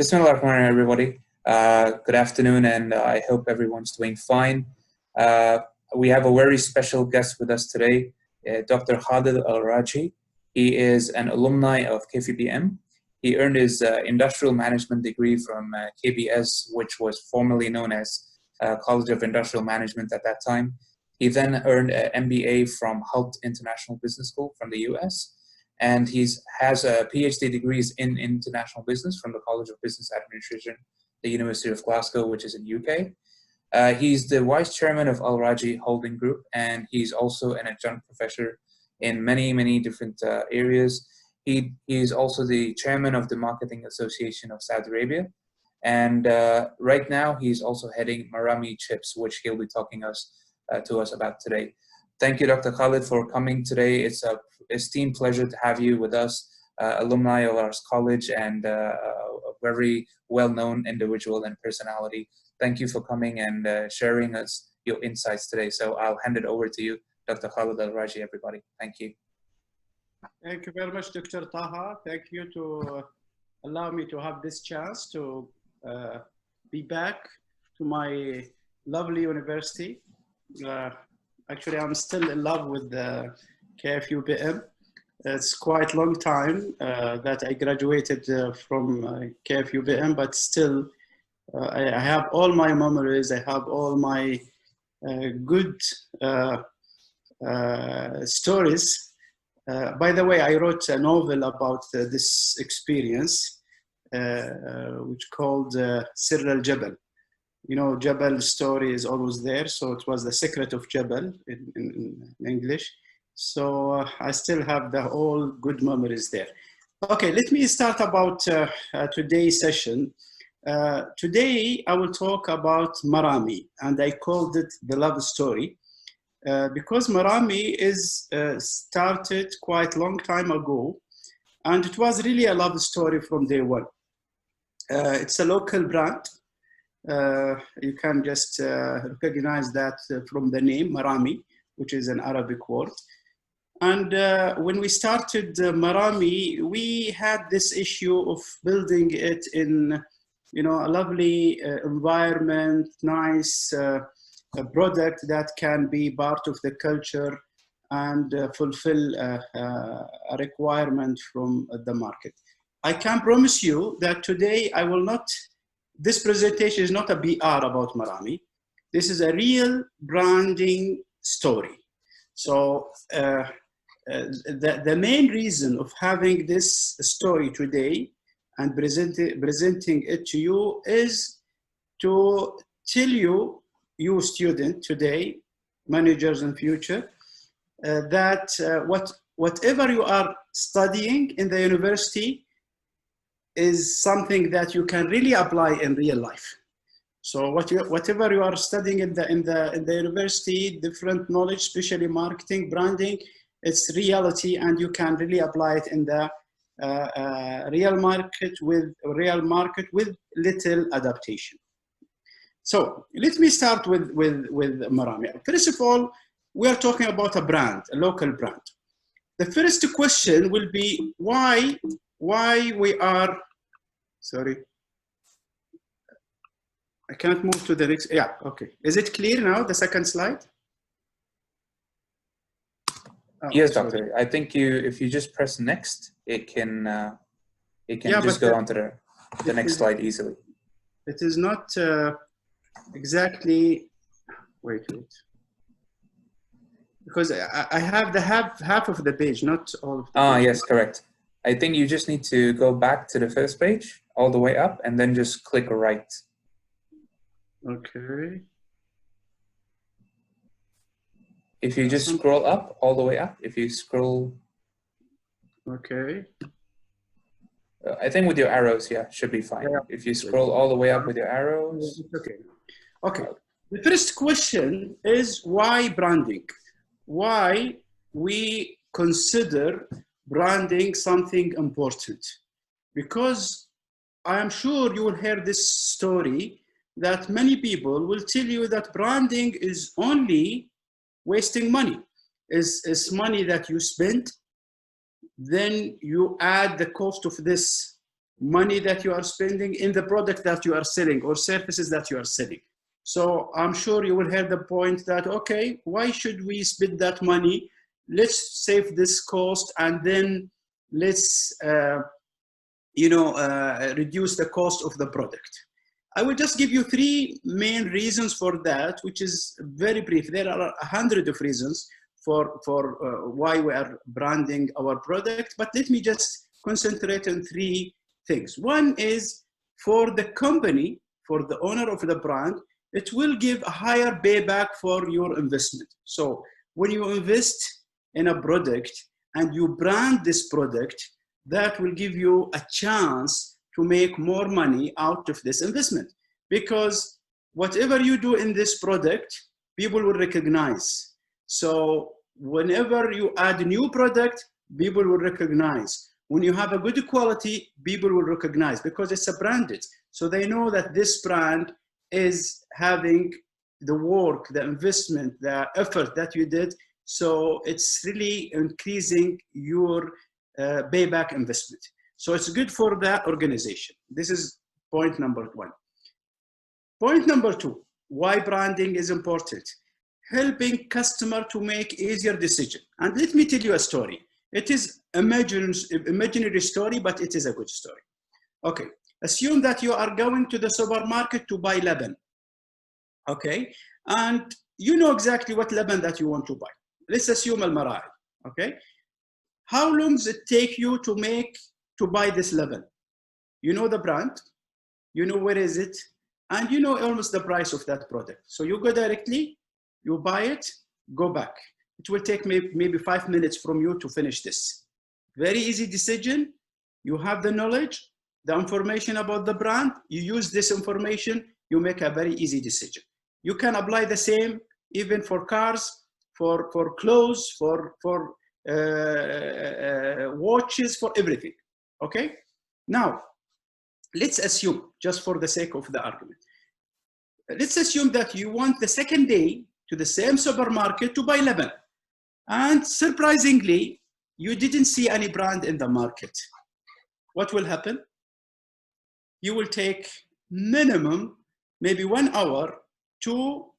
Bismillah ar-Rahman, everybody. Good afternoon, and I hope everyone's doing fine. We have a very special guest with us today, Dr. Khalid Al Rajhi. He is an alumni of KFUPM. He earned his industrial management degree from KBS, which was formerly known as College of Industrial Management at that time. He then earned an MBA from Hult International Business School from the US. And he has a PhD degrees in international business from the College of Business Administration, the University of Glasgow, which is in UK. He's the vice chairman of Al Rajhi Holding Group, and he's also an adjunct professor in many different areas. He's also the chairman of the Marketing Association of Saudi Arabia. And right now, he's also heading Marami Chips, which he'll be talking to us about today. Thank you, Dr. Khalid, for coming today. It's an esteemed pleasure to have you with us, alumni of our college and a very well-known individual and personality. Thank you for coming and sharing us your insights today. So I'll hand it over to you, Dr. Khalid Al Rajhi, everybody. Thank you. Thank you very much, Dr. Taha. Thank you to allow me to have this chance to be back to my lovely university. Actually, I'm still in love with the KFUPM. It's quite a long time that I graduated from KFUPM, but still I have all my memories. I have all my good stories. By the way, I wrote a novel about this experience, which called Sir al-Jabal. You know, Jabal's story is always there, so it was the secret of Jabal in English. So I still have the all good memories there. Okay, let me start about today's session. Today I will talk about Marami, and I called it the love story because Marami is started quite a long time ago, and it was really a love story from day one. It's a local brand. You can just recognize that from the name Marami, which is an Arabic word. And when we started Marami, we had this issue of building it in, you know, a lovely environment, nice a product that can be part of the culture and fulfill a requirement from the market. I can promise you that today I will not. This presentation is not a BR about Marami. This is a real branding story. So the main reason of having this story today and presenting it to you is to tell you, you student today, managers in future, that whatever you are studying in the university is something that you can really apply in real life. So whatever you are studying in the university, different knowledge, especially marketing, branding, it's reality, and you can really apply it in the real market with little adaptation. So let me start with Marami. First of all, we are talking about a brand, a local brand. The first question will be why we are, sorry, I can't move to the next, yeah, okay. Is it clear now, the second slide? Oh, yes, sorry. Doctor. I think if you just press next, it can just go on to the next slide easily. It is not exactly, wait. Because I have the half of the page, not all of the page. Yes, correct. I think you just need to go back to the first page, all the way up, and then just click right. Okay. If you just scroll up, all the way up, if you scroll. Okay. I think with your arrows, yeah, should be fine. Yeah. If you scroll all the way up with your arrows. Okay. Okay. The first question is why branding? Why we consider branding something important? Because I am sure you will hear this story that many people will tell you that branding is only wasting money. Is money that you spend, then you add the cost of this money that you are spending in the product that you are selling or services that you are selling. So I'm sure you will hear the point that, okay, why should we spend that money? Let's save this cost and then let's reduce the cost of the product. I will just give you 3 main reasons for that, which is very brief. There are 100 of reasons for why we are branding our product, but let me just concentrate on 3 things. One is for the company, for the owner of the brand, it will give a higher payback for your investment. So when you invest in a product and you brand this product, that will give you a chance to make more money out of this investment, because whatever you do in this product, people will recognize. So whenever you add a new product, people will recognize. When you have a good quality, people will recognize because it's a branded. So they know that this brand is having the work, the investment, the effort that you did. So it's really increasing your payback investment. So it's good for that organization. This is point number 1. Point number 2, why branding is important. Helping customer to make easier decision. And let me tell you a story. It is imaginary story, but it is a good story. Okay, assume that you are going to the supermarket to buy leban. Okay, and you know exactly what leban that you want to buy. Let's assume al-Marami. Okay, how long does it take you to buy this leban? You know the brand, you know where is it, and you know almost the price of that product. So you go directly, you buy it, go back. It will take maybe 5 minutes from you to finish this. Very easy decision. You have the knowledge, the information about the brand. You use this information, you make a very easy decision. You can apply the same even for cars, for clothes, for watches, for everything. Okay? Now, let's assume, just for the sake of the argument, let's assume that you want the second day to the same supermarket to buy leban. And surprisingly, you didn't see any brand in the market. What will happen? You will take minimum, maybe 1 hour to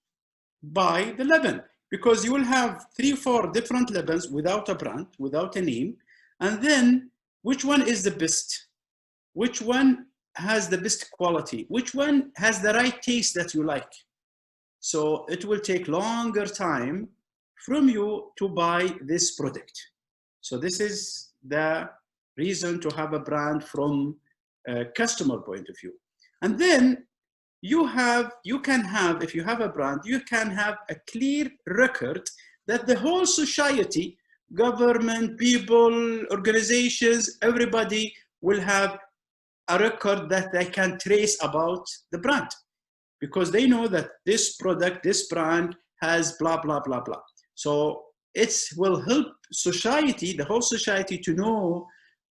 buy the leban, because you will have 3-4 different lebans without a brand, without a name. And then which one is the best? Which one has the best quality? Which one has the right taste that you like? So it will take longer time from you to buy this product. So this is the reason to have a brand from a customer point of view. And then you can have, if you have a brand, you can have a clear record that the whole society, government, people, organizations, everybody will have a record that they can trace about the brand, because they know that this product, this brand has blah, blah, blah, blah. So it will help society, the whole society, to know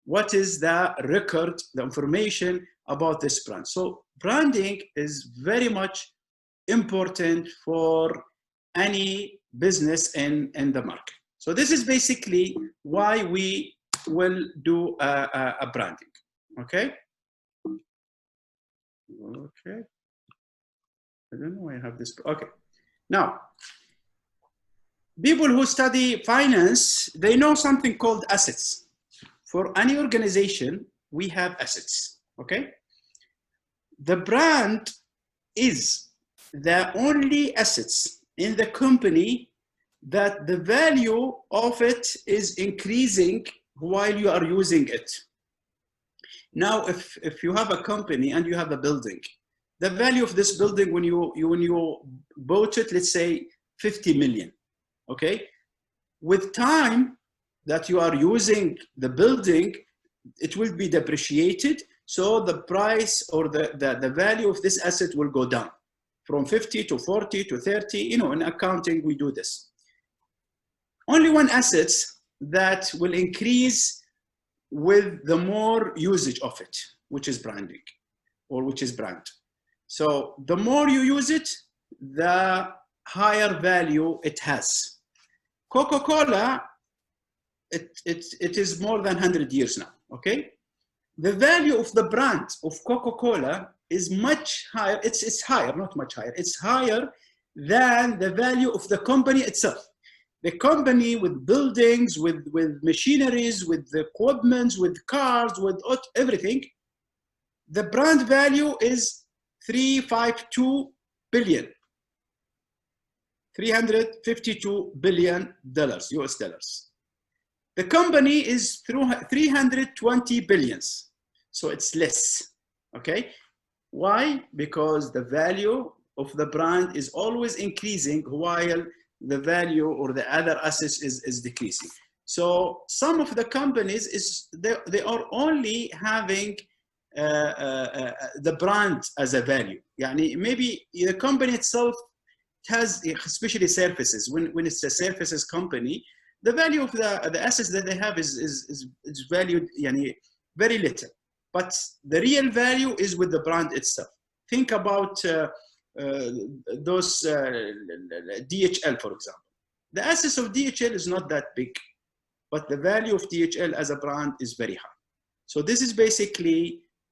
what is the record, the information about this brand. So branding is very much important for any business in the market. So this is basically why we will do a branding. Okay? Okay. I don't know why I have this. Okay. Now, people who study finance, they know something called assets. For any organization, we have assets, okay? The brand is the only assets in the company that the value of it is increasing while you are using it. Now, if you have a company and you have a building, the value of this building when you bought it, let's say 50 million, okay? With time that you are using the building, it will be depreciated. So the price or the value of this asset will go down from 50 to 40 to 30. You know, in accounting, we do this. Only one asset that will increase with the more usage of it, which is branding, or which is brand. So the more you use it, the higher value it has. Coca-Cola, it is more than 100 years now, okay? the value of the brand of Coca-Cola is much higher. It's higher, not much higher. It's higher than the value of the company itself. The company with buildings, with machineries, with equipment, with cars, with everything, the brand value is $352 billion. $352 billion US dollars. The company is through 320 billions. So it's less, okay? Why? Because the value of the brand is always increasing while the value or the other assets is decreasing. So some of the companies, they are only having the brand as a value. Yani maybe the company itself has, especially services, when it's a services company, the value of the assets that they have is valued yani, very little. But the real value is with the brand itself. Think about those DHL, for example. The assets of DHL is not that big, but the value of DHL as a brand is very high. So this is basically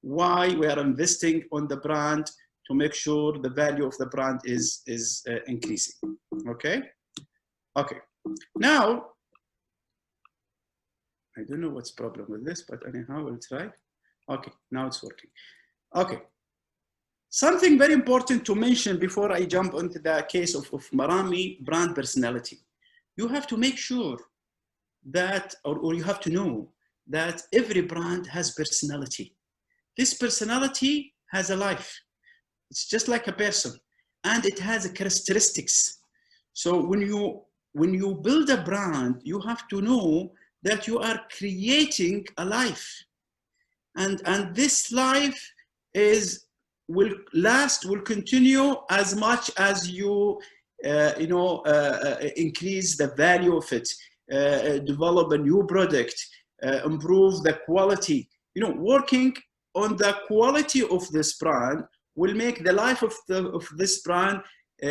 why we are investing on the brand, to make sure the value of the brand is increasing. Okay? Okay. Now, I don't know what's the problem with this, but anyhow, we'll try. Okay, now it's working. Okay. Something very important to mention before I jump into the case of Marami, brand personality. You have to make sure that, or you have to know that every brand has personality. This personality has a life. It's just like a person, and it has characteristics. So when you build a brand, you have to know that you are creating a life, and this life will continue as much as you increase the value of it, develop a new product, improve the quality. Working on the quality of this brand will make the life of this brand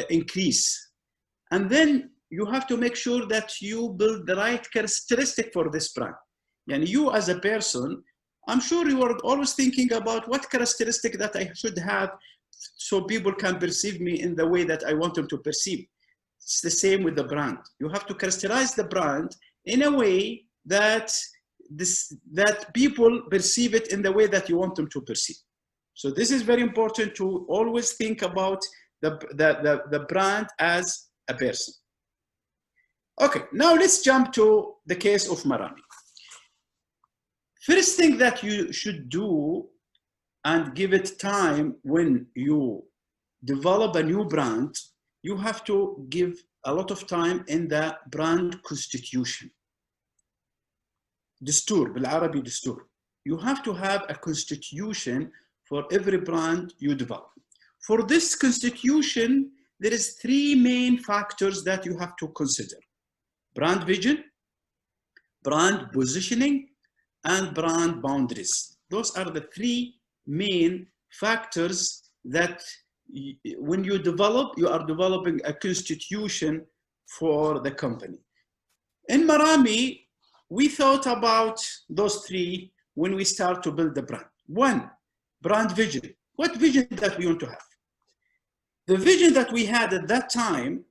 increase. And then you have to make sure that you build the right characteristic for this brand. And you as a person, I'm sure you are always thinking about what characteristic that I should have so people can perceive me in the way that I want them to perceive. It's the same with the brand. You have to characterize the brand in a way that people perceive it in the way that you want them to perceive. So this is very important, to always think about the brand as a person. Okay, now let's jump to the case of Marami. First thing that you should do, and give it time when you develop a new brand, you have to give a lot of time in the brand constitution. دستور بالعربي دستور. You have to have a constitution for every brand you develop. For this constitution, there is 3 main factors that you have to consider: brand vision, brand positioning, and brand boundaries. Those are the 3 main factors that when you are developing a constitution for the company. In Marami, we thought about those 3 when we start to build the brand. 1, brand vision. What vision that we want to have? The vision that we had at that time,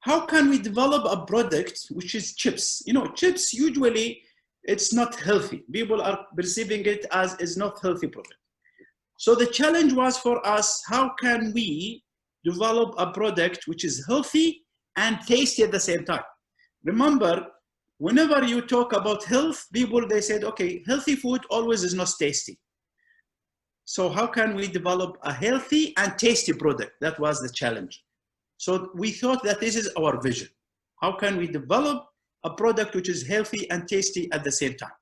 how can we develop a product which is chips? Chips usually, it's not healthy. People are perceiving it as is not healthy product. So the challenge was for us, how can we develop a product which is healthy and tasty at the same time? Remember, whenever you talk about health, people, they said, okay, healthy food always is not tasty. So how can we develop a healthy and tasty product? That was the challenge. So we thought that this is our vision. How can we develop a product which is healthy and tasty at the same time?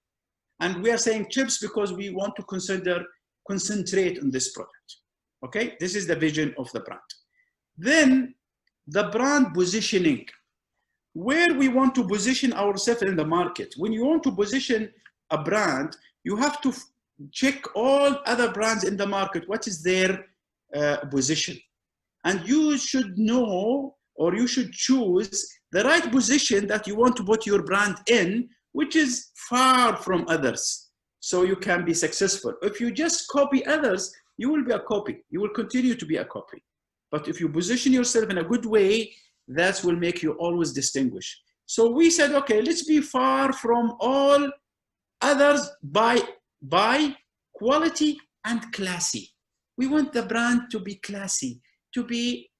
And we are saying chips because we want to concentrate on this product. Okay, this is the vision of the brand. Then the brand positioning, where we want to position ourselves in the market. When you want to position a brand, you have to check all other brands in the market, what is their position. And you should know, or you should choose the right position that you want to put your brand in, which is far from others. so you can be successful. If you just copy others, you will be a copy. You will continue to be a copy. But if you position yourself in a good way, that will make you always distinguish. So we said, okay, let's be far from all others by quality and classy. We want the brand to be classy, to be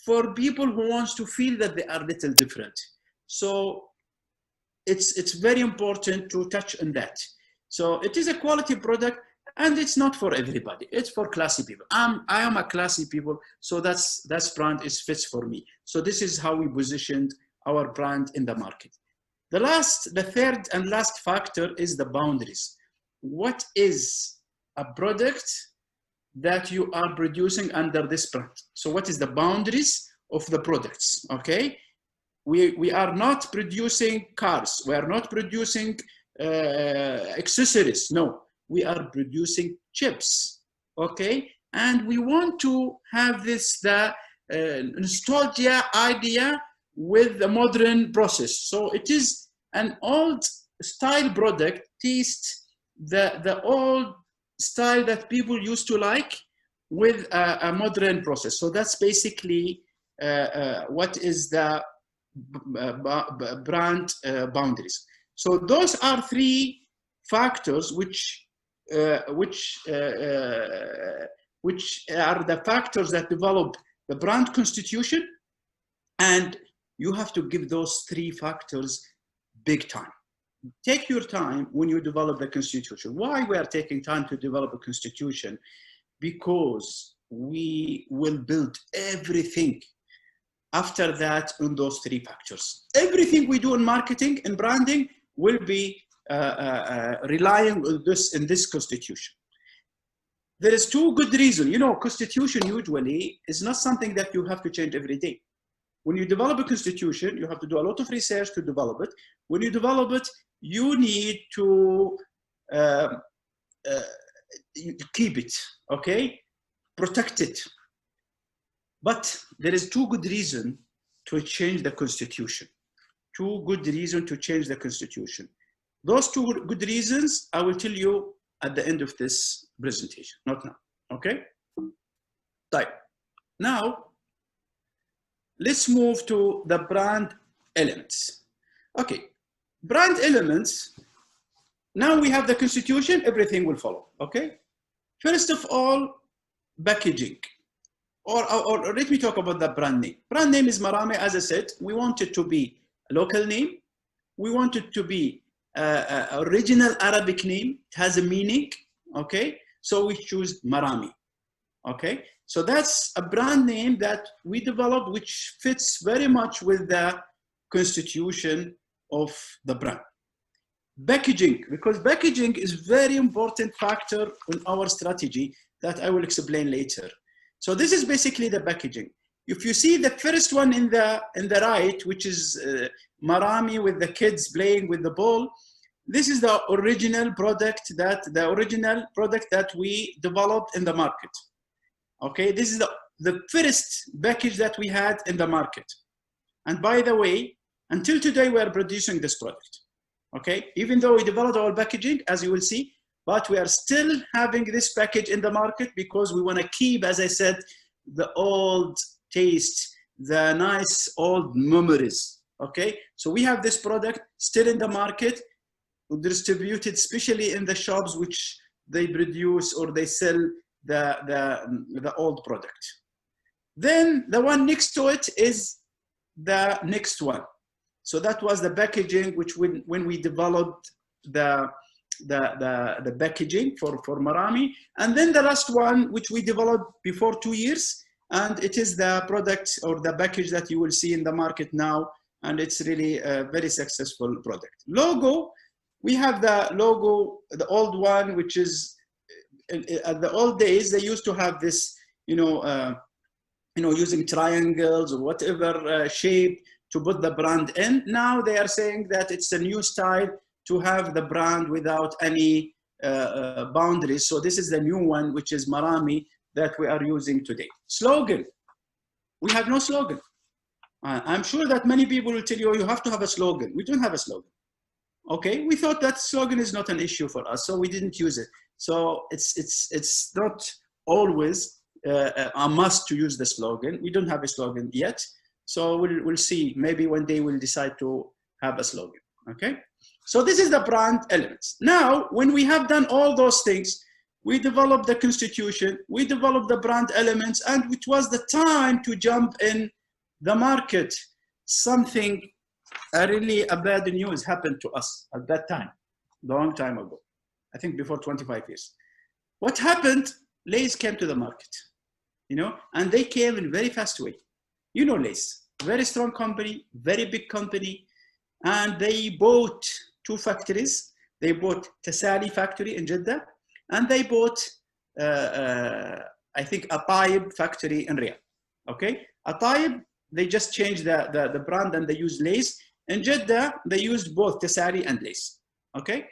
for people who wants to feel that they are a little different. So it's very important to touch on that. So it is a quality product, and it's not for everybody. It's for classy people. I am a classy people, so that's brand fits for me. So this is how we positioned our brand in the market. The third and last factor is the boundaries. What is a product that you are producing under this brand? So what is the boundaries of the products? Okay, we are not producing cars. We are not producing accessories. No, we are producing chips. Okay, and we want to have the nostalgia idea with the modern process. So it is an old style product, taste the old style that people used to like with a modern process. So that's basically what is the brand boundaries. So those are three factors which are the factors that develop the brand constitution, and you have to give those three factors big time. Take your time when you develop the constitution. Why we are taking time to develop a constitution? Because we will build everything after that on those three factors. Everything we do in marketing and branding will be relying on this constitution. There is two good reasons. You know, constitution usually is not something that you have to change every day. When you develop a constitution, you have to do a lot of research to develop it. When you develop it, you need to keep it, okay? Protect it. But there is two good reasons to change the constitution. Two good reasons to change the constitution. Those two good reasons, I will tell you at the end of this presentation, not now, okay? Right. Now, let's move to the brand elements. Okay, brand elements. Now we have the constitution, everything will follow, okay? First of all, packaging. Or let me talk about the brand name. Brand name is Marami, as I said. We want it to be a local name. We want it to be an original Arabic name. It has a meaning, okay? So we choose Marami, okay? So that's a brand name that we developed, which fits very much with the constitution of the brand. Packaging, because packaging is very important factor in our strategy that I will explain later. So this is basically the packaging. If you see the first one in the right, which is Marami with the kids playing with the ball, this is the original product that we developed in the market. Okay, this is the first package that we had in the market. And by the way, until today, we are producing this product. Okay, even though we developed our packaging, as you will see, but we are still having this package in the market because we want to keep, as I said, the old taste, the nice old memories. Okay, so we have this product still in the market, distributed especially in the shops which they produce or they sell the old product. Then the one next to it is the next one. So that was the packaging which when we developed the packaging for Marami. And then the last one which we developed before 2 years, and it is the product or the package that you will see in the market now, and it's really a very successful product. Logo, we have the logo, the old one, which is at the old days they used to have this, using triangles or whatever shape to put the brand in. Now they are saying that it's a new style to have the brand without any boundaries. So this is the new one, which is Marami, that we are using today. Slogan, we have no slogan. I'm sure that many people will tell you, you have to have a slogan. We don't have a slogan. Okay, we thought that slogan is not an issue for us, so we didn't use it. So it's not always a must to use the slogan. We don't have a slogan yet, so we'll see. Maybe one day we'll decide to have a slogan. Okay, so this is the brand elements. Now, when we have done all those things, we developed the constitution, we developed the brand elements, and it was the time to jump in the market. Something really a bad news happened to us at that time, long time ago. I think before 25 years. What happened? Lay's came to the market, you know, and they came in a very fast way. You know Lay's, very strong company, very big company, and they bought 2 factories. They bought Tasali factory in Jeddah, and they bought, I think, a Taib factory in Riyadh. Okay, a Taib, they just changed the brand and they used Lay's. In Jeddah, they used both Tasali and Lay's. Okay,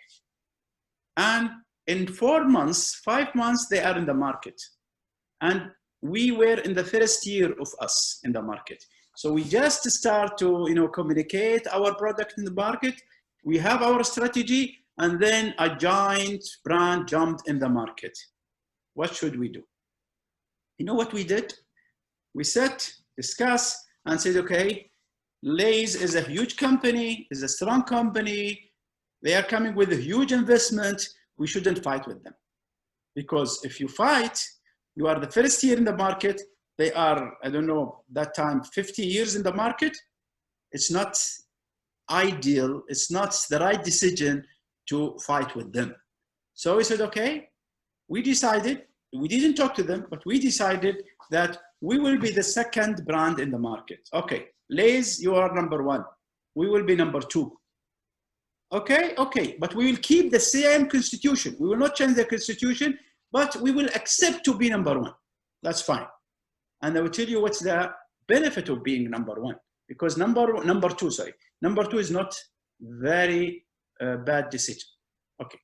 and in 4 months, 5 months, they are in the market, and we were in the first year of us in the market. So we just start to, you know, communicate our product in the market. We have our strategy, and then a giant brand jumped in the market. What should we do? You know what we did? We sat, discussed, and said, okay, Lay's is a huge company, is a strong company. They are coming with a huge investment. We shouldn't fight with them. Because if you fight, you are the first year in the market. They are, I don't know, that time, 50 years in the market. It's not ideal. It's not the right decision to fight with them. So we said, okay, we decided, we didn't talk to them, but we decided that we will be the second brand in the market. Okay, Lay's, you are number 1. We will be number 2. Okay, okay, but we will keep the same constitution. We will not change the constitution, but we will accept to be number 1. That's fine. And I will tell you what's the benefit of being number 1. Because number 2 is not very bad decision. Okay.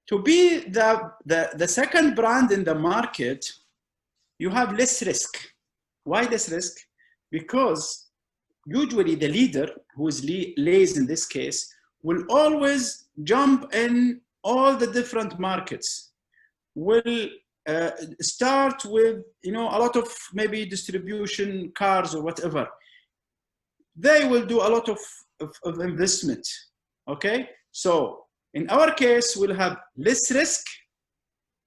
To be the second brand in the market, you have less risk. Why less risk? Because usually the leader, who is Lay's in this case, will always jump in all the different markets, will start with, you know, a lot of maybe distribution cars or whatever. They will do a lot of investment, okay? So in our case, we'll have less risk,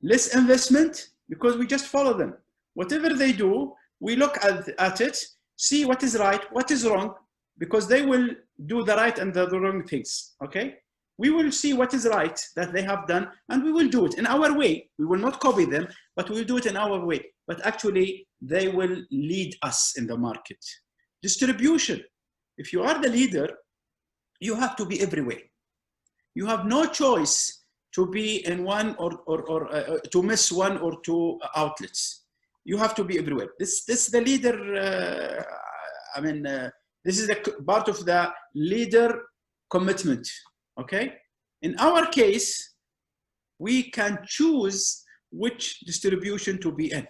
less investment, because we just follow them. Whatever they do, we look at it, see what is right, what is wrong, because they will do the right and the wrong things, okay? We will see what is right that they have done, and we will do it in our way. We will not copy them, but we will do it in our way. But actually, they will lead us in the market. Distribution. If you are the leader, you have to be everywhere. You have no choice to be in one or to miss 1 or 2 outlets. You have to be everywhere. This the leader, this is the part of the leader commitment, okay? In our case, we can choose which distribution to be in.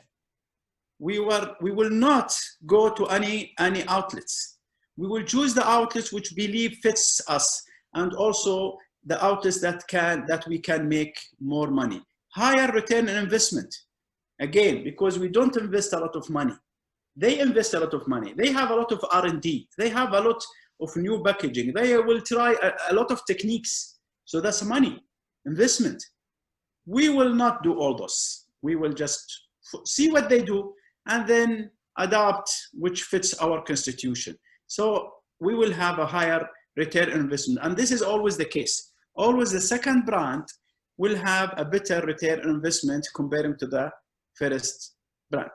We will not go to any outlets. We will choose the outlets which believe fits us, and also the outlets that we can make more money. Higher return on investment. Again, because we don't invest a lot of money. They invest a lot of money. They have a lot of R&D. They have a lot of new packaging. They will try a lot of techniques. So that's money, investment. We will not do all those. We will just see what they do and then adapt which fits our constitution. So we will have a higher return on investment. And this is always the case. Always the second brand will have a better return on investment comparing to the first brand.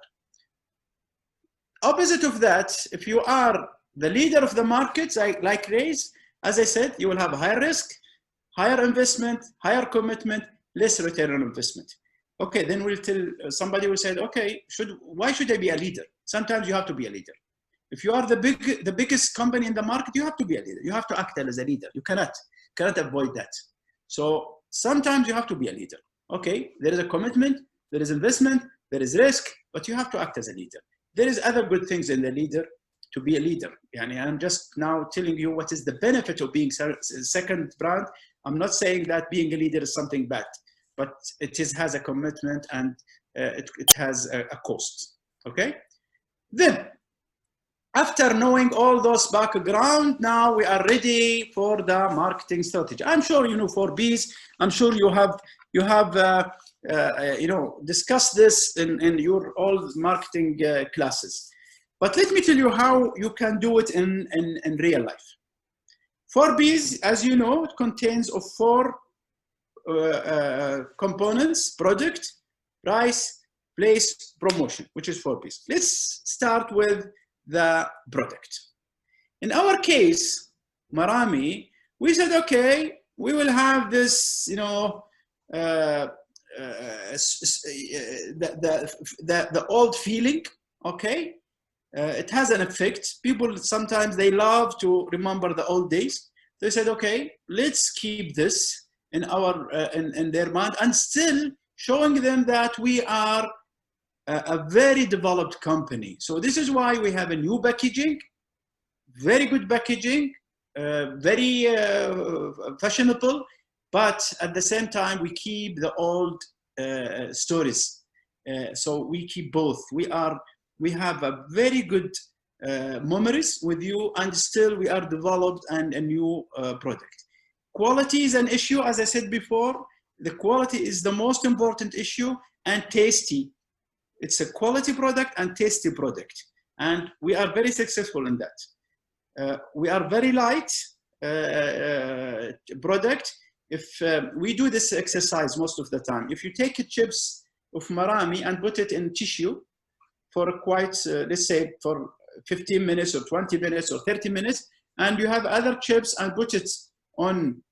Opposite of that, if you are the leader of the markets, like Lay's, as I said, you will have a higher risk, higher investment, higher commitment, less return on investment. Okay, then we'll tell, somebody will say, okay, why should I be a leader? Sometimes you have to be a leader. If you are the biggest company in the market, you have to be a leader. You have to act as a leader. You cannot avoid that. So sometimes you have to be a leader. Okay, there is a commitment, there is investment, there is risk, but you have to act as a leader. There is other good things in the leader. to be a leader. I'm just now telling you what is the benefit of being second brand. I'm not saying that being a leader is something bad, but has a commitment, and it has a cost. Okay. Then, after knowing all those background, now we are ready for the marketing strategy. I'm sure you know 4Bs. I'm sure you have discussed this in your all marketing classes. But let me tell you how you can do it in real life. 4Bs, as you know, it contains of 4 components: product, price, place, promotion, which is 4Bs. Let's start with the product. In our case, Marami, we said, okay, we will have this, the old feeling, okay? It has an effect. People sometimes they love to remember the old days. They said, okay, let's keep this in our in their mind, and still showing them that we are a very developed company. So this is why we have a new packaging, very good packaging, very fashionable, but at the same time we keep the old stories. So we keep both. We have a very good memories with you, and still we are developed and a new product. Quality is an issue, as I said before. The quality is the most important issue, and tasty. It's a quality product and tasty product, and we are very successful in that. We are very light product. If we do this exercise most of the time, if you take a chips of Marami and put it in tissue for quite, let's say, for 15 minutes or 20 minutes or 30 minutes, and you have other chips and put it on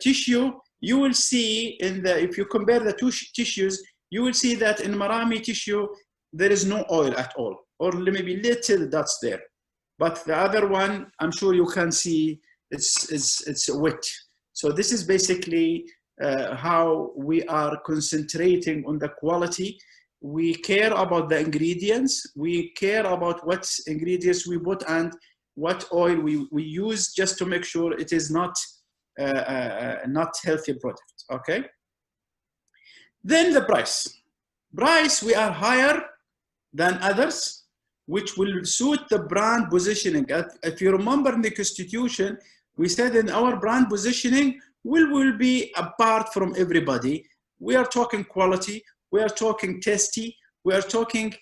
tissue, you will see if you compare the two tissues, you will see that in Marami tissue, there is no oil at all, or maybe little dots there. But the other one, I'm sure you can see it's wet. So this is basically how we are concentrating on the quality. We care about the ingredients. We care about what ingredients we put and what oil we use, just to make sure it is not healthy product, okay? Then the price. Price, we are higher than others, which will suit the brand positioning. If you remember in the Constitution, we said in our brand positioning, we will be apart from everybody. We are talking quality, we are talking tasty, we are talking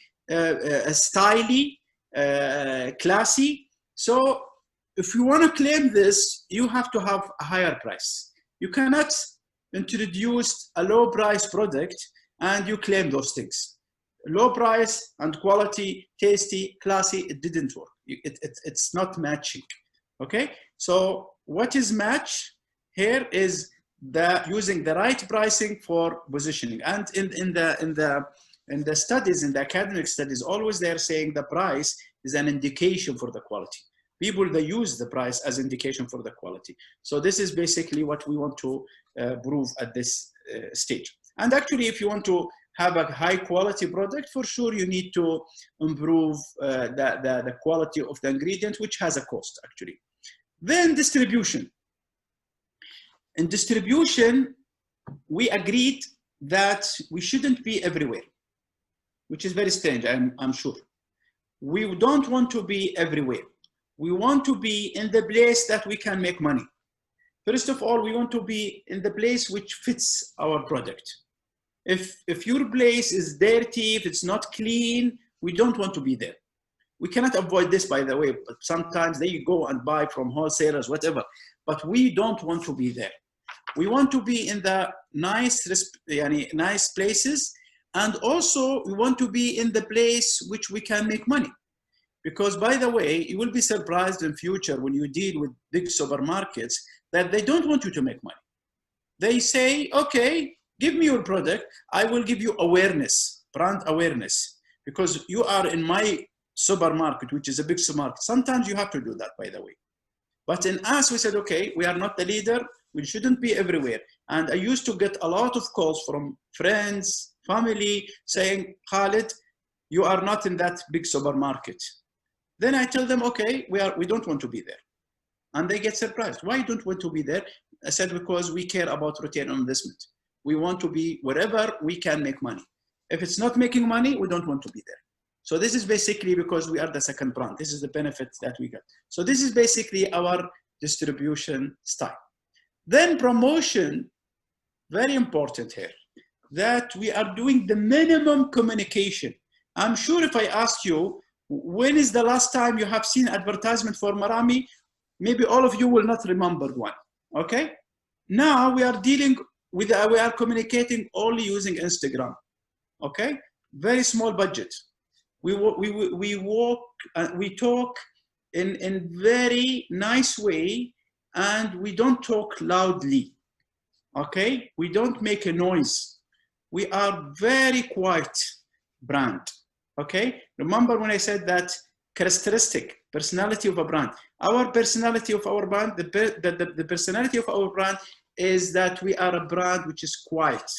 stylish, classy. So if you want to claim this, you have to have a higher price. You cannot introduce a low price product and you claim those things. Low price and quality, tasty, classy, it didn't work. It's not matching, okay? So what is match here is using the right pricing for positioning. And in the studies, in the academic studies, always they're saying the price is an indication for the quality. People, they use the price as indication for the quality. So this is basically what we want to prove at this stage. And actually, if you want to have a high quality product, for sure you need to improve the quality of the ingredient, which has a cost actually. Then distribution. In distribution, we agreed that we shouldn't be everywhere, which is very strange, I'm sure. We don't want to be everywhere. We want to be in the place that we can make money. First of all, we want to be in the place which fits our product. If your place is dirty, if it's not clean, we don't want to be there. We cannot avoid this, by the way, but sometimes they go and buy from wholesalers, whatever, but we don't want to be there. We want to be in the nice places, and also we want to be in the place which we can make money. Because, by the way, you will be surprised in future when you deal with big supermarkets that they don't want you to make money. They say, okay, give me your product. I will give you awareness, brand awareness, because you are in my supermarket, which is a big supermarket. Sometimes you have to do that, by the way. But in us, we said, okay, we are not the leader. We shouldn't be everywhere. And I used to get a lot of calls from friends, family, saying, Khalid, you are not in that big supermarket. Then I tell them, okay, we don't want to be there. And they get surprised. Why don't you want to be there? I said, because we care about return on investment. We want to be wherever we can make money. If it's not making money, we don't want to be there. So this is basically because we are the second brand. This is the benefit that we get. So this is basically our distribution style. Then promotion, very important here, that we are doing the minimum communication. I'm sure if I ask you, when is the last time you have seen advertisement for Marami? Maybe all of you will not remember one, okay? Now we are dealing with, we are communicating only using Instagram, okay? Very small budget. We talk in very nice way, and we don't talk loudly, okay? We don't make a noise. We are very quiet brand, okay? Remember when I said that characteristic, personality of a brand. Our personality of our brand, the personality of our brand is that we are a brand which is quiet.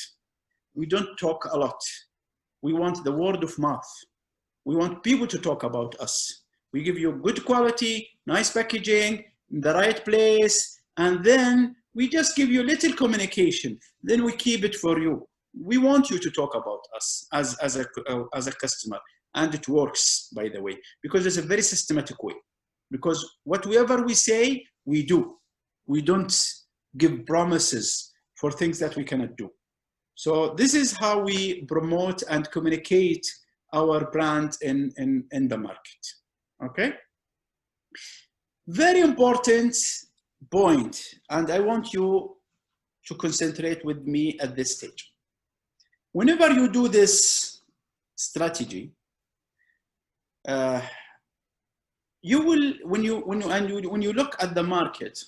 We don't talk a lot. We want the word of mouth. We want people to talk about us. We give you good quality, nice packaging, in the right place, and then we just give you little communication. Then we keep it for you. We want you to talk about us as a customer. And it works, by the way, because it's a very systematic way. Because whatever we say, we do. We don't give promises for things that we cannot do. So this is how we promote and communicate our brand in the market, okay? Very important point, and I want you to concentrate with me at this stage. Whenever you do this strategy, you will, when you look at the market,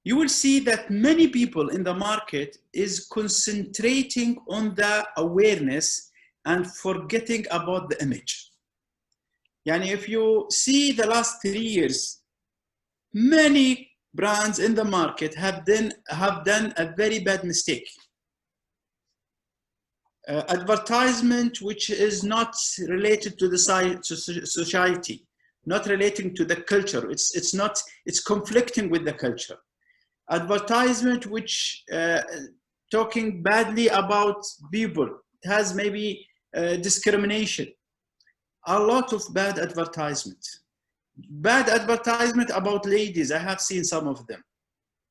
you will see that many people in the market is concentrating on the awareness and forgetting about the image. Yani if you see the last 3 years, many brands in the market have done a very bad mistake. Advertisement which is not related to the society, not relating to the culture. It's conflicting with the culture. Advertisement which talking badly about people. It has maybe discrimination. A lot of bad advertisement. Bad advertisement about ladies. I have seen some of them.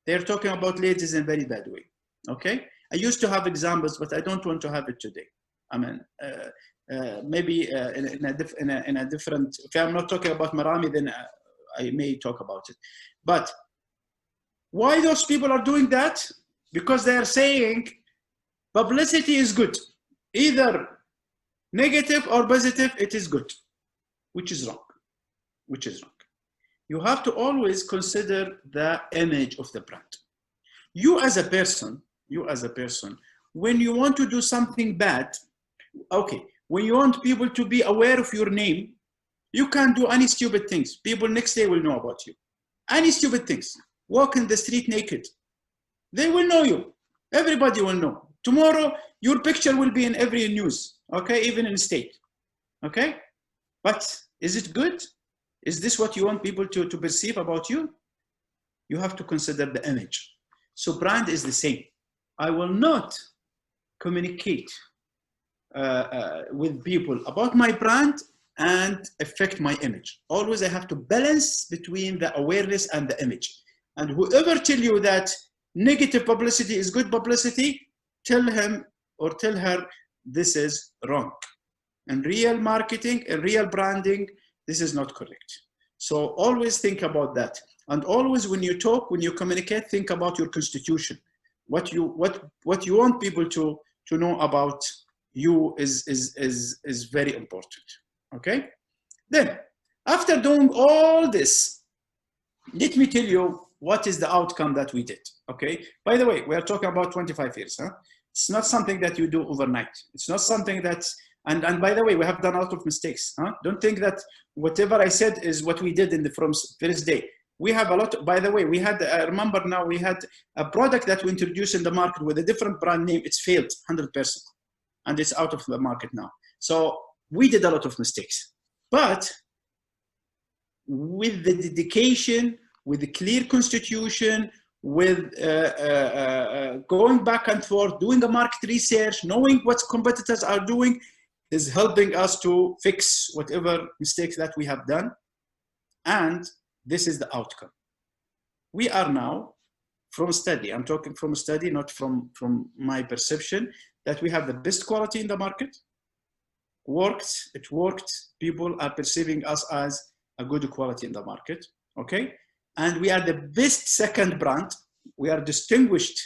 They're talking about ladies in a very bad way. Okay? I used to have examples, but I don't want to have it today. I mean, maybe in a different, if I'm not talking about Marami, then I may talk about it. But why those people are doing that? Because they are saying publicity is good. Either negative or positive, it is good, which is wrong, which is wrong. You have to always consider the image of the brand. You as a person, when you want to do something bad, okay, when you want people to be aware of your name, you can't do any stupid things. People next day will know about you. Any stupid things. Walk in the street naked. They will know you. Everybody will know. Tomorrow, your picture will be in every news, okay, even in state, okay? But is it good? Is this what you want people to perceive about you? You have to consider the image. So brand is the same. I will not communicate with people about my brand and affect my image. Always I have to balance between the awareness and the image. And whoever tell you that negative publicity is good publicity, tell him or tell her this is wrong. And real marketing and real branding, this is not correct. So always think about that. And always when you talk, when you communicate, think about your constitution. What you want people to know about you is very important, okay? Then, after doing all this, let me tell you what is the outcome that we did, okay? By the way, we are talking about 25 years, huh? It's not something that you do overnight. It's not something that, and by the way, we have done a lot of mistakes, huh? Don't think that whatever I said is what we did from first day. We have a lot, by the way, we had, remember now, we had a product that we introduced in the market with a different brand name. It's failed 100%, and it's out of the market now. So we did a lot of mistakes. But with the dedication, with the clear constitution, with going back and forth, doing a market research, knowing what competitors are doing, is helping us to fix whatever mistakes that we have done. And this is the outcome. We are now, from study, I'm talking from study, not from my perception, that we have the best quality in the market. It worked. People are perceiving us as a good quality in the market, okay? And we are the best second brand. We are distinguished.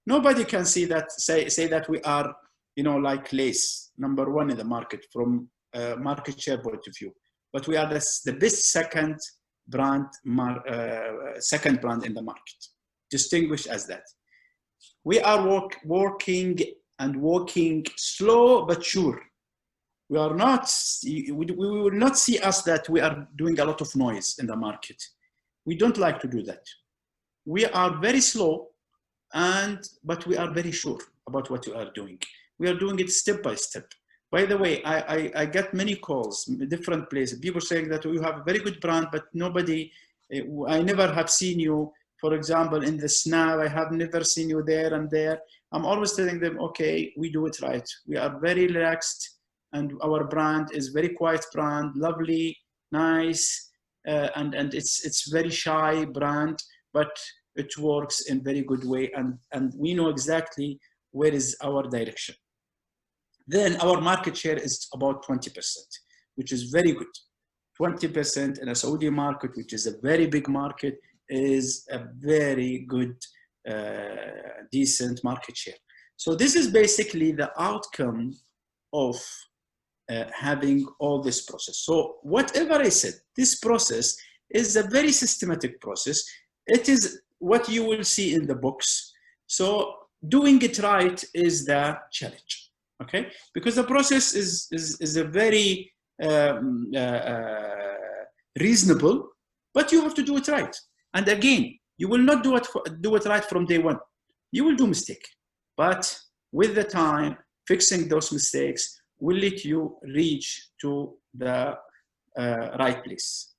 Nobody can see that, say that we are, you know, like Lace, number one in the market from a market share point of view. But we are the best second brand in the market, distinguished as that. We are working slow but sure. We are not, we will not see us that we are doing a lot of noise in the market. We don't like to do that. We are very slow, but we are very sure about what we are doing. We are doing it step by step. By the way, I get many calls, different places, people saying that you have a very good brand, but nobody, I never have seen you, for example, in the Snap, I have never seen you there and there. I'm always telling them, okay, we do it right. We are very relaxed, and our brand is very quiet brand, lovely, nice, and it's very shy brand, but it works in very good way, and we know exactly where is our direction. Then our market share is about 20%, which is very good. 20% in a Saudi market, which is a very big market, is a very good, decent market share. So this is basically the outcome of having all this process. So whatever I said, this process is a very systematic process. It is what you will see in the books. So doing it right is the challenge, okay? Because the process is a very reasonable, but you have to do it right. And again, you will not do it right from day one. You will do mistake, but with the time, fixing those mistakes will let you reach to the right place.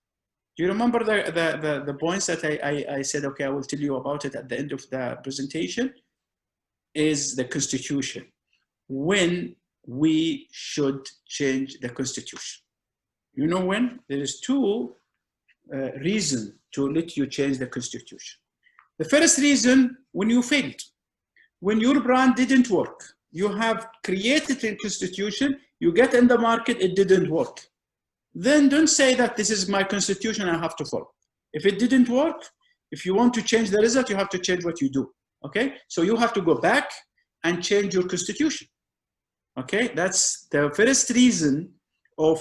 Do you remember the points that I said, okay, I will tell you about it at the end of the presentation? Is the constitution. When we should change the constitution. You know when? There is two reasons to let you change the constitution. The first reason, when you failed. When your brand didn't work. You have created a constitution, you get in the market, it didn't work. Then don't say that this is my constitution, I have to follow. If it didn't work, if you want to change the result, you have to change what you do, okay? So you have to go back and change your constitution, okay? That's the first reason of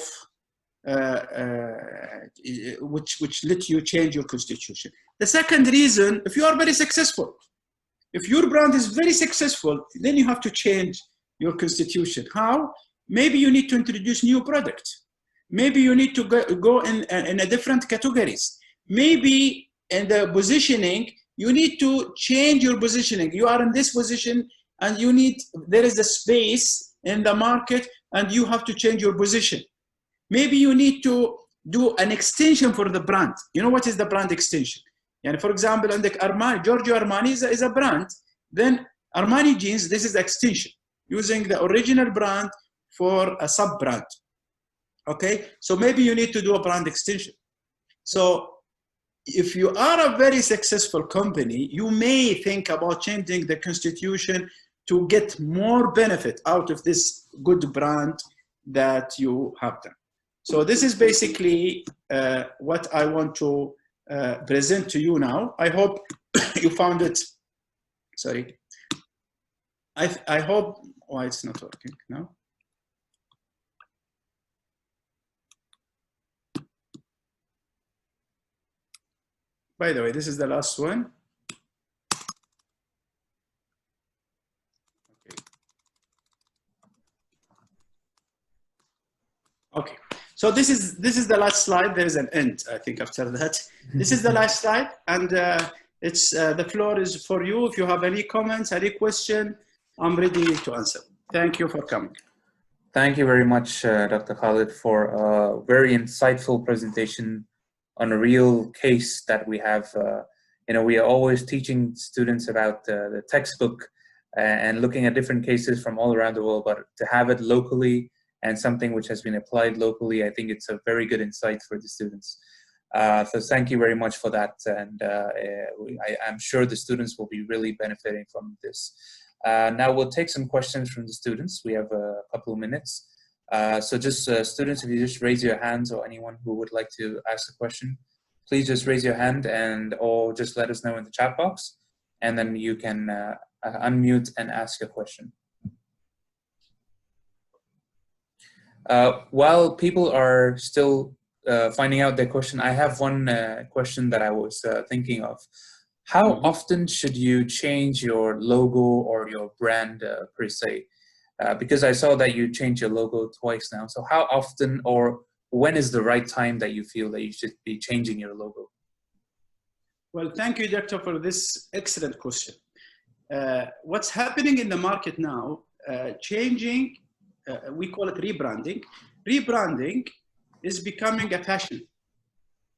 which let you change your constitution. The second reason, if you are very successful, if your brand is very successful, then you have to change your constitution. How? Maybe you need to introduce new products. Maybe you need to go in a different categories. Maybe in the positioning, you need to change your positioning. You are in this position and there is a space in the market and you have to change your position. Maybe you need to do an extension for the brand. You know what is the brand extension? And for example, in the Armani, Giorgio Armani is a brand. Then Armani jeans, this is the extension, using the original brand for a sub-brand. Okay, so maybe you need to do a brand extension. So if you are a very successful company, you may think about changing the constitution to get more benefit out of this good brand that you have done. So this is basically what I want to present to you now. I hope you found it. Sorry. I hope, why it's not working now. By the way, this is the last one. Okay. So this is the last slide. There is an end, I think, after that. This is the last slide, and it's the floor is for you. If you have any comments, any question, I'm ready to answer. Thank you for coming. Thank you very much, Dr. Khalid, for a very insightful presentation on a real case that we have. We are always teaching students about the textbook and looking at different cases from all around the world, but to have it locally and something which has been applied locally, I think it's a very good insight for the students. So thank you very much for that, and I'm sure the students will be really benefiting from this. Now we'll take some questions from the students. We have a couple of minutes. So just students, if you just raise your hands, or anyone who would like to ask a question, please just raise your hand or just let us know in the chat box, and then you can unmute and ask a question. While people are still finding out their question, I have one question that I was thinking of. How often should you change your logo or your brand per se? Because I saw that you changed your logo twice now. So how often, or when is the right time that you feel that you should be changing your logo? Well, thank you, Doctor, for this excellent question. What's happening in the market now, changing, we call it rebranding. Rebranding is becoming a fashion.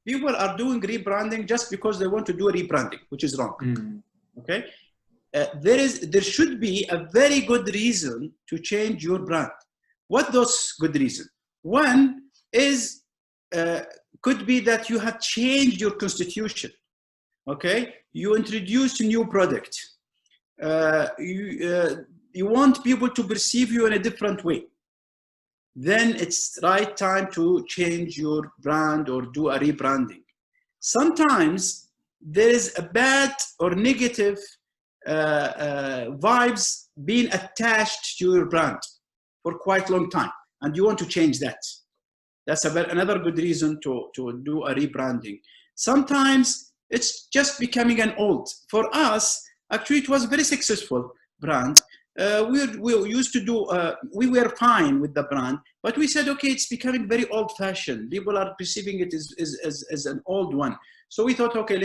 People are doing rebranding just because they want to do a rebranding, which is wrong. Okay, there should be a very good reason to change your brand. What those good reasons? One is could be that you have changed your constitution. Okay, you introduced a new product. You want people to perceive you in a different way. Then it's the right time to change your brand or do a rebranding. Sometimes there is a bad or negative vibes being attached to your brand for quite a long time, and you want to change that. That's another good reason to do a rebranding. Sometimes it's just becoming an old. For us, actually, it was a very successful brand. We used to do, we were fine with the brand, but we said, okay, it's becoming very old-fashioned. People are perceiving it as an old one. So we thought, okay,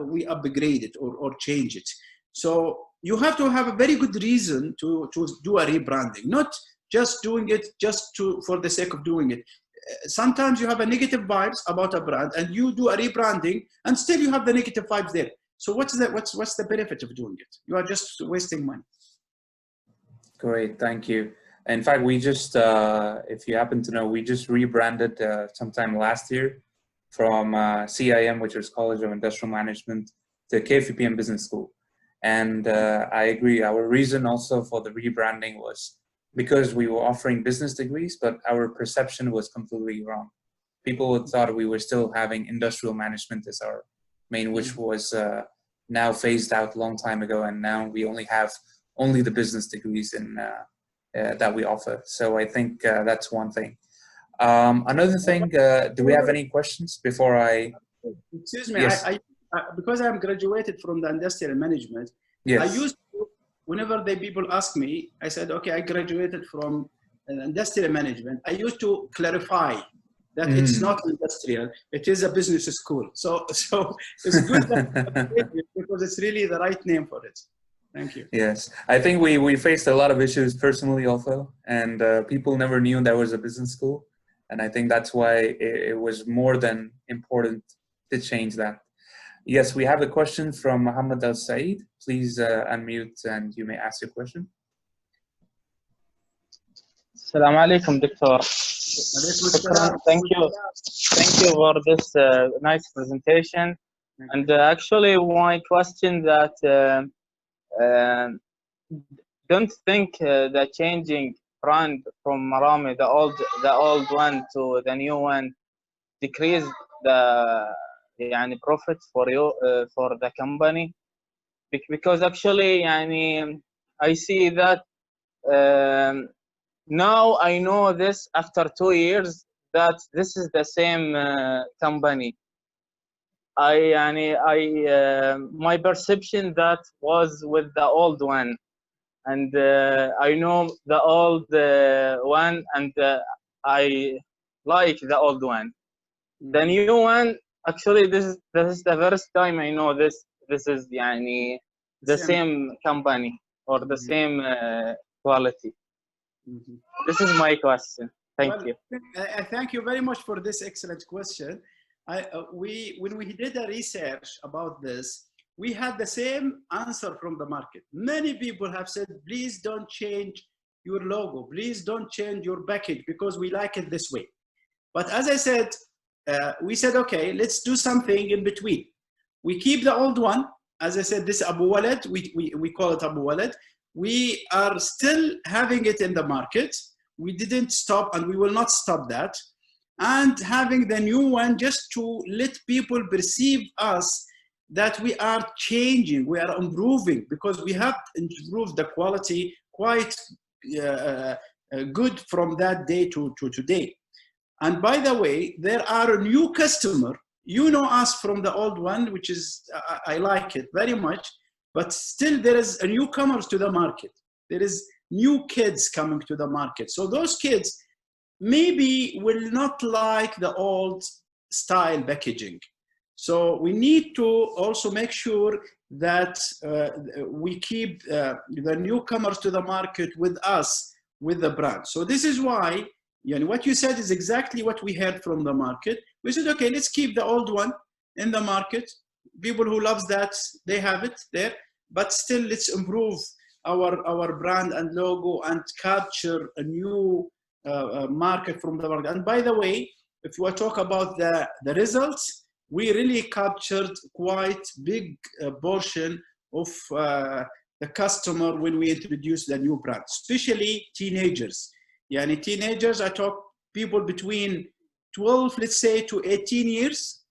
we upgrade it or change it. So you have to have a very good reason to do a rebranding, not just doing it for the sake of doing it. Sometimes you have a negative vibes about a brand and you do a rebranding and still you have the negative vibes there. So what's the benefit of doing it? You are just wasting money. Great, thank you. In fact, we just, if you happen to know, we just rebranded sometime last year from CIM, which was College of Industrial Management, to KFUPM Business School. And I agree, our reason also for the rebranding was because we were offering business degrees, but our perception was completely wrong. People thought we were still having industrial management as our main, which was now phased out a long time ago, and now we only have the business degrees that we offer. So I think that's one thing. Another thing, do we have any questions before I? Excuse me, yes. Because I'm graduated from the industrial management, yes. I used to, whenever people ask me, I said, okay, I graduated from industrial management. I used to clarify that it's not industrial, it is a business school. So it's good that because it's really the right name for it. Thank you. Yes, I think we faced a lot of issues personally also, and people never knew there was a business school. And I think that's why it was more than important to change that. Yes, we have a question from Muhammad Al Said. Please unmute and you may ask your question. Assalamu alaikum, Doctor. Thank you for this nice presentation. And actually, my question that don't think that changing brand from Marami, the old one to the new one, decrease the profit for you for the company, because actually I see that now I know this after 2 years that this is the same company. My perception that was with the old one, and I know the old one, and I like the old one. The new one, actually, this is the first time I know this is the same company or the same quality. This is my question. Thank you. I thank you very much for this excellent question. when we did a research about this, we had the same answer from the market. Many people have said, please don't change your logo. Please don't change your package because we like it this way. But as I said, we said, okay, let's do something in between. We keep the old one. As I said, this Abu Walad, we call it Abu Walad. We are still having it in the market. We didn't stop and we will not stop that. And having the new one just to let people perceive us that we are changing, we are improving, because we have improved the quality quite good from that day to today. And by the way, there are a new customer, you know us from the old one, which is, I like it very much, but still there is a newcomers to the market. There is new kids coming to the market. So those kids maybe will not like the old style packaging. So we need to also make sure that we keep the newcomers to the market with us, with the brand. So this is why, you know, what you said is exactly what we heard from the market. We said, okay, let's keep the old one in the market. People who loves that, they have it there, but still let's improve our brand and logo and capture a new market from the market. And by the way, if you talk about the results, we really captured quite big portion of the customer when we introduced the new brand, especially teenagers. Yani teenagers, I talk people between 12, let's say, to 18 years,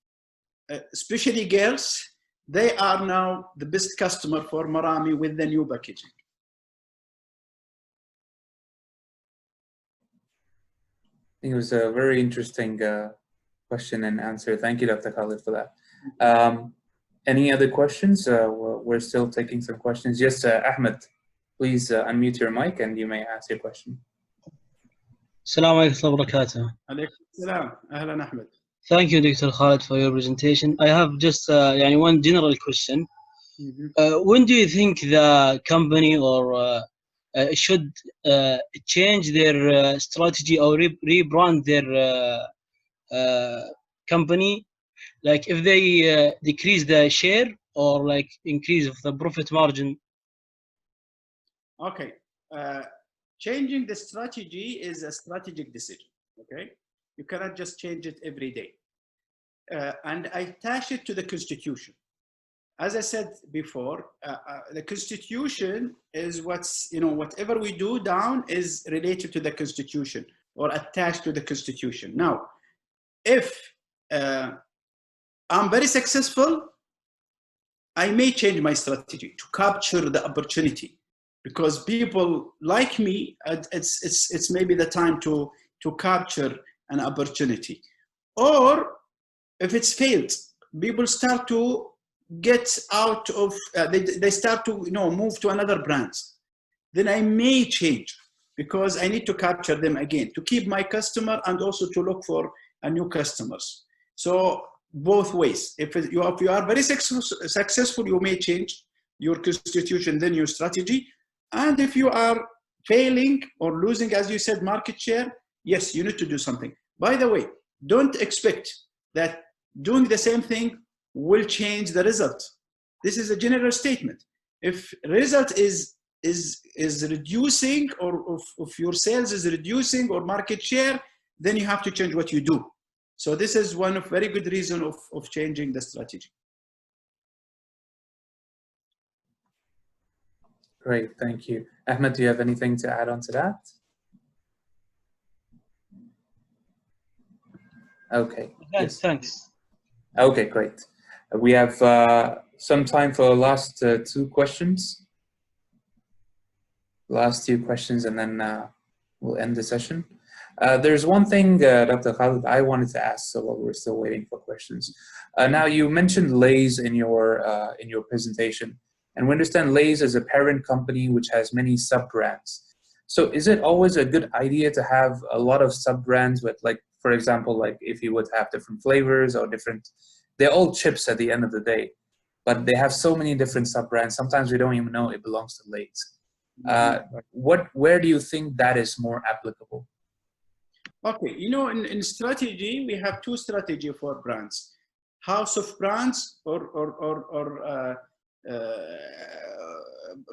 especially girls. They are now the best customer for Marami with the new packaging. I think it was a very interesting question and answer. Thank you, Dr. Khalid, for that. Any other questions? We're still taking some questions. Yes, Ahmed, please unmute your mic and you may ask your question. Assalamu alaikum wa barakatuh. Alaikum salam. Ahlan Ahmed. Thank you, Dr. Khalid, for your presentation. I have just one general question. When do you think the company or should change their strategy or rebrand their company? Like if they decrease the share or like increase of the profit margin? Okay. Changing the strategy is a strategic decision, okay? You cannot just change it every day. And I attach it to the Constitution. As I said before, the Constitution is what's, you know, whatever we do down is related to the Constitution or attached to the Constitution. Now, if I'm very successful, I may change my strategy to capture the opportunity. Because people like me, it's maybe the time to capture an opportunity. Or if it's failed, people start to get out of, they start to, you know, move to another brand. Then I may change because I need to capture them again, to keep my customer and also to look for a new customers. So both ways. If you are very successful, you may change your Constitution, then your strategy. And if you are failing or losing, as you said, market share, yes, you need to do something. By the way, don't expect that doing the same thing will change the result. This is a general statement. If result is reducing, or if your sales is reducing or market share, then you have to change what you do. So this is one of very good reason of changing the strategy. Great, thank you. Ahmed, do you have anything to add on to that? Okay. Yes, thanks. Okay, great. We have some time for the last two questions. Last two questions, and then we'll end the session. There's one thing, Dr. Khalid, I wanted to ask, so while we're still waiting for questions. Now, you mentioned Lay's in your presentation. And we understand Lay's is a parent company which has many sub-brands. So is it always a good idea to have a lot of sub-brands with, like, for example, like if you would have different flavors or different, they're all chips at the end of the day, but they have so many different sub-brands. Sometimes we don't even know it belongs to Lay's. Where do you think that is more applicable? Okay, you know, in strategy, we have two strategy for brands: house of brands or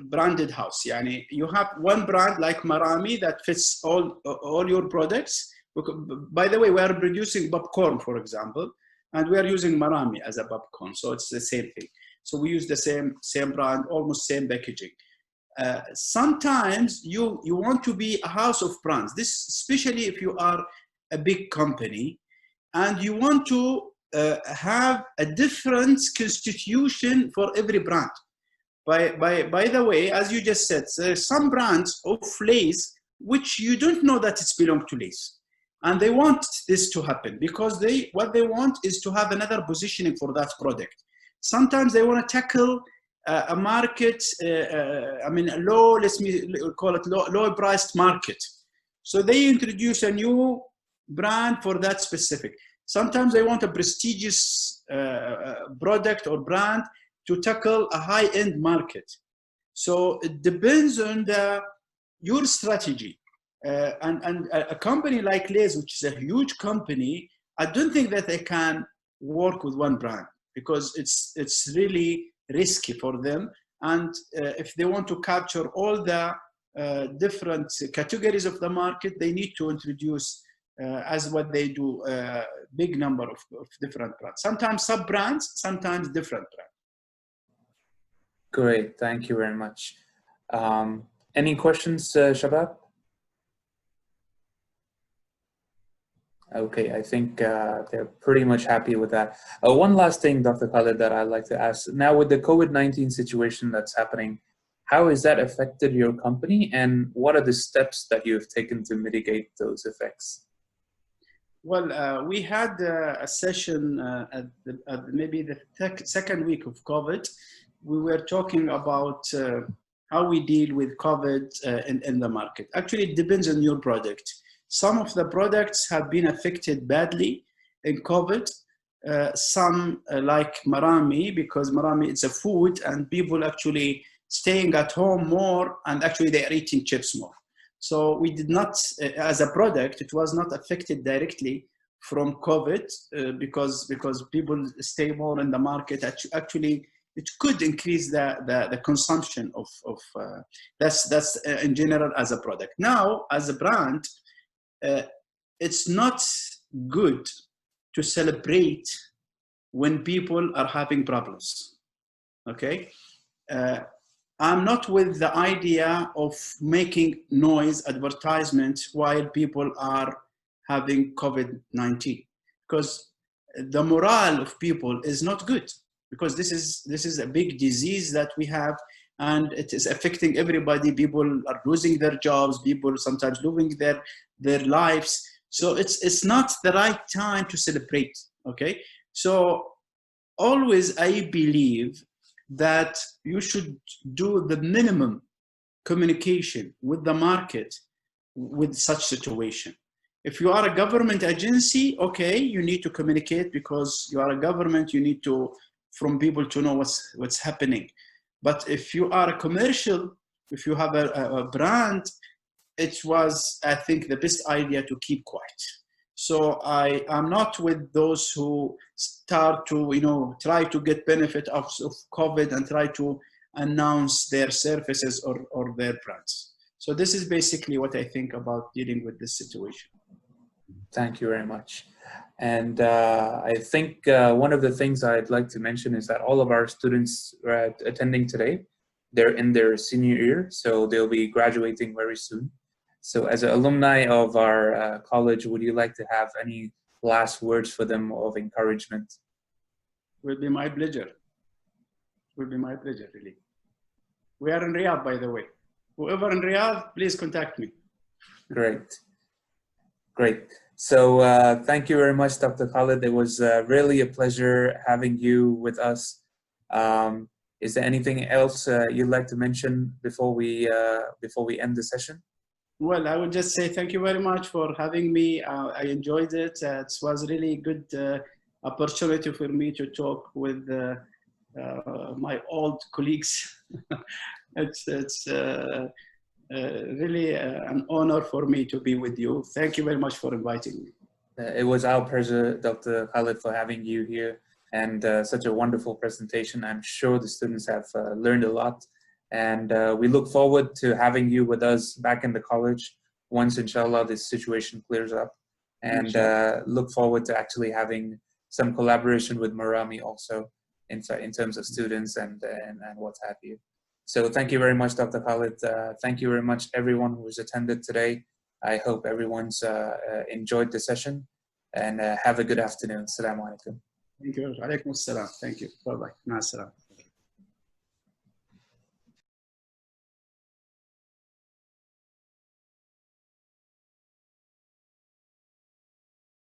branded house. Yani you have one brand like Marami that fits all your products. By the way, we are producing popcorn, for example, and we are using Marami as a popcorn, so it's the same thing. So we use the same brand, almost same packaging. Sometimes you want to be a house of brands. This, especially if you are a big company and you want to have a different constitution for every brand. By the way, as you just said, some brands of Lay's which you don't know that it's belong to Lay's, and they want this to happen because what they want is to have another positioning for that product. Sometimes they want to tackle a market, I mean, let's call it low priced market. So they introduce a new brand for that specific. Sometimes they want a prestigious product or brand to tackle a high-end market. So it depends on your strategy. And a company like Lay's, which is a huge company, I don't think that they can work with one brand because it's really risky for them. And if they want to capture all the different categories of the market, they need to introduce, as what they do, a big number of different brands. Sometimes sub-brands, sometimes different brands. Great, thank you very much. Any questions, Shabab? Okay, I think they're pretty much happy with that. One last thing, Dr. Khalid, that I'd like to ask. Now with the COVID-19 situation that's happening, how has that affected your company and what are the steps that you've taken to mitigate those effects? Well, we had a session at maybe the second week of COVID. We were talking about how we deal with COVID in the market. Actually, it depends on your product. Some of the products have been affected badly in COVID. Some like Marami, because Marami is a food and people actually staying at home more and actually they are eating chips more. So we did not, as a product, it was not affected directly from COVID because people stay more in the market. Actually, it could increase the consumption of that's in general as a product. Now, as a brand, it's not good to celebrate when people are having problems. Okay, I'm not with the idea of making noise advertisement while people are having COVID-19, because the morale of people is not good, because this is a big disease that we have and it is affecting everybody. People are losing their jobs, people sometimes losing their lives. So it's not the right time to celebrate, okay? So always I believe that you should do the minimum communication with the market with such situation. If you are a government agency, okay, you need to communicate because you are a government, you need to, from people to know what's happening. But if you are a commercial, if you have a brand, it was, I think, the best idea to keep quiet. So I am not with those who start to, try to get benefit of COVID and try to announce their services or their brands. So this is basically what I think about dealing with this situation. Thank you very much. And I think one of the things I'd like to mention is that all of our students attending today, they're in their senior year, so they'll be graduating very soon. So as an alumni of our college, would you like to have any last words for them of encouragement? It will be my pleasure. It will be my pleasure, really. We are in Riyadh, by the way. Whoever in Riyadh, please contact me. Great. Great. So thank you very much, Dr. Khalid. It was really a pleasure having you with us. Is there anything else you'd like to mention before we end the session? Well, I would just say thank you very much for having me. I enjoyed it. It was really good opportunity for me to talk with my old colleagues. really an honor for me to be with you. Thank you very much for inviting me. It was our pleasure, Dr. Khalid, for having you here, and such a wonderful presentation. I'm sure the students have learned a lot, and we look forward to having you with us back in the college once, inshallah, this situation clears up, and look forward to actually having some collaboration with Marami also in terms of students and what have you. So thank you very much, Dr. Khalid. Thank you very much, everyone who's attended today. I hope everyone's enjoyed the session, and have a good afternoon. Assalamu alaikum. Thank you. Alaikum assalam. Thank you. Bye-bye. Ma assalam.